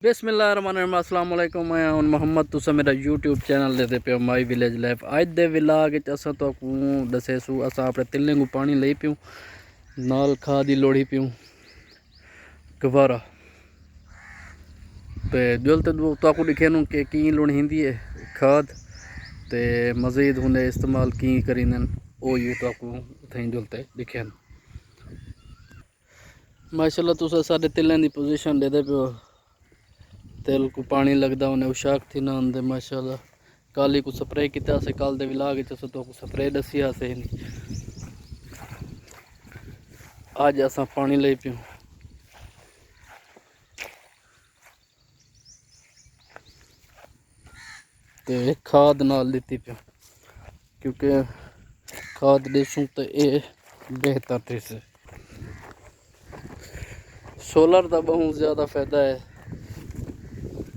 बिस्मिल्लाहिर्रहमानिर्रहीम अस्सलाम वालेकुम। मैं हूं मोहम्मद, तुसा मेरा यूट्यूब चैनल देते पे माई विलेज लाइफ। अज दे विलाग असा तो दसे सू असा अपने तिलें को पानी ले पियूँ, नाल खाद की लोड़ी पियूँ गवारा तो जुलते तो दिखे नू कि की लोड़ी है खाद तो मजीद होंगे इस्तेमाल की करींदन जुलते दिखे माशाल्लाह। तुसा सारे तिलें की पोजीशन दे पे तेल को पानी लगता उन्हें उशाक थी ना आंदे माशाल्लाह। काली को स्प्रे किया से कल दे विलाग तो स्प्रे दसी से अज असा पानी ले पियूँ ते खाद नाल दी पियूँ क्योंकि खाद देसूँ तो ये बेहतर थे से। सोलर का बहुत ज़्यादा फायदा है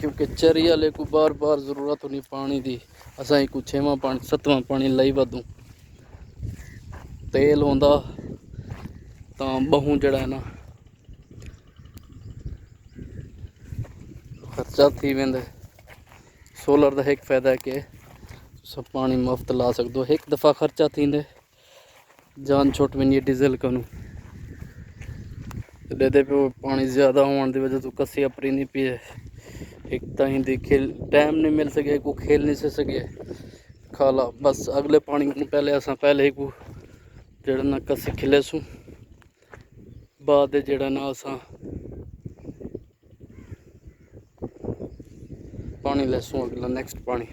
क्योंकि चरी वाले को बार बार जरूरत होनी पानी की। असा को 6वां पानी 7वां पानी लाई वादू तेल होंदा तो बहु जड़ा है ना खर्चा थी वेंदे। सोलर का एक फायदा है कि सब पानी मुफ्त ला सकते। एक दफ़ा खर्चा थी जान छुट वेंदी डीजल कनू दे पे पानी ज़्यादा होने की वजह तो कसी अपरी नहीं पी है। एक ताई दी खेल टाइम नहीं मिल सके को खेल नहीं सके खाला बस अगले पानी को पहले असा पहले को जड़ा ना कसी खिले सूँ बाद जड़ा ना असा पानी लेसूँ अगला नेक्स्ट पानी।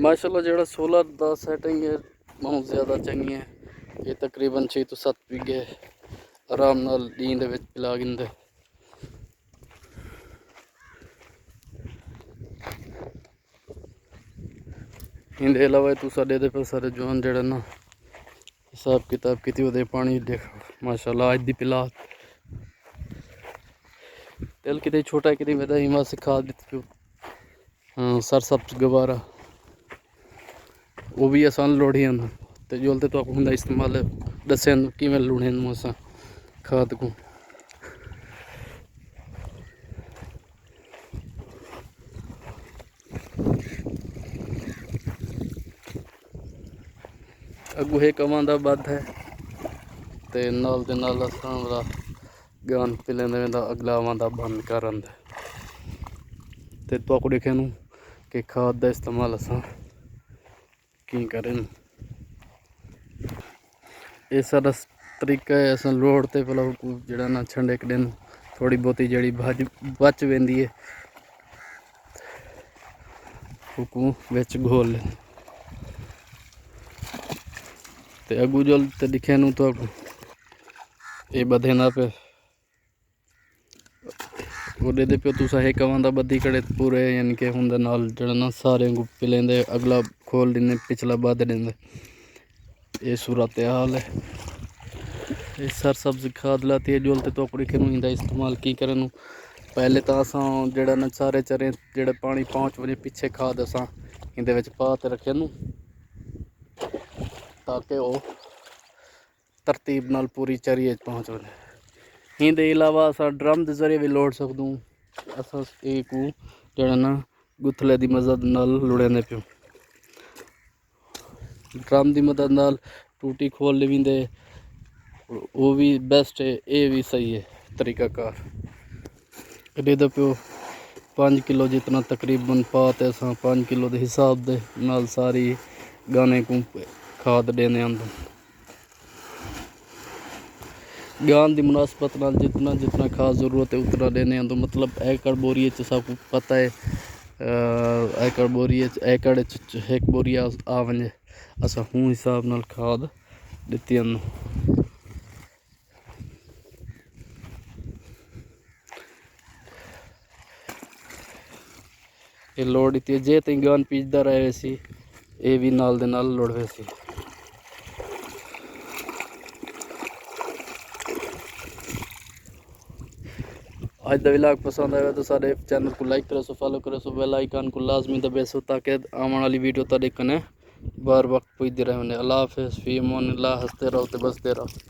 माशाल्लाह जड़ा सोलर का सैटिंग है बहुत ज़्यादा चंगी है। ये तकरीबन 6 तो 7 बीघे आराम नाल नींद विच पिला गिंदे। इनके अलावा तू साढ़े दे पे सारे जवान जड़ा ना हिसाब किताब की वो पानी देख माशाल्लाह अज दी पिला तेल कितने छोटा कितने वैदा हिमा से खाद दी। हाँ सरसब्ज गवारा वो भी आसान लोड़ी तो जोलते तो होंगे इस्तेमाल दसे कि लूने असा खाद को। अगू एक अवां का बद है तो नाल दे नाल असा गान पिलें वेंदा अगला अवां का बंद कर आंदा तो देखे नू कि खाद का इस्तेमाल असा की करें। ये सारा तरीका है असा लोड़ ते भला जड़ा ना छंडे कड़े थोड़ी बहुती जड़ी बच वेंदी है को विच घोल लें ते अगू जो ते दिखे नू तो ये बधे ना पे वो दे पे तुसा एक अवां बदी कड़े पूरे यानी कि होंगे नाल जड़ा ना सारे को पिलेंदे अगला खोल देंगे पिछला बद देंगे। ये सूरत हाल है। ये सरसब्ज खाद लाती है जोलते तो अपनी खेनू इंदा इस्तेमाल की करें। पहले तो असा जड़ा ना सारे चरे जड़े पानी पहुँच वजे पिछे खाद असा इंदे विच पा ते रखे नू ताकि वो तरतीब नाल पूरी चरी पहुँच वजे। इंदे अलावा असा ड्रम के जरिए भी लोड़ सकूँ असा एक जड़ा ना गुथले की मदद नाल लुड़ेंदे प्यो। ड्रम की मदद नाल टूटी खोल लेविंदे वो भी बेस्ट है। ये भी सही है तरीकाकार। दे प्यो 5 किलो जितना तकरीबन पाते असा 5 किलो के हिसाब दे नाल सारी गाने को खाद देने अंदर गान की मुनासबत नाल जितना जितना खाद जरूरत है उतना देने अंदर। मतलब एकड़ बोरी सबको पता है एकड़ बोरी एकड़ एक बोरी आ वजे असा हूँ हिसाब नाल खाद दिती अंदर। ये लोड़ इतनी जे तीन गान पीजदा रहे सी ये भी नाल दे नाल लोड़ वे सी। आज का व्लॉग पसंद आया तो सारे चैनल को लाइक करो, फॉलो करो, बेल आइकन को लाजमी दबाओ ताकि आने वाली वीडियो तारीख कने बार वक्त पुजती रहे। अल्लाह हाफिज़, फी अमान अल्लाह। हंसते रहो तो बसते रहो।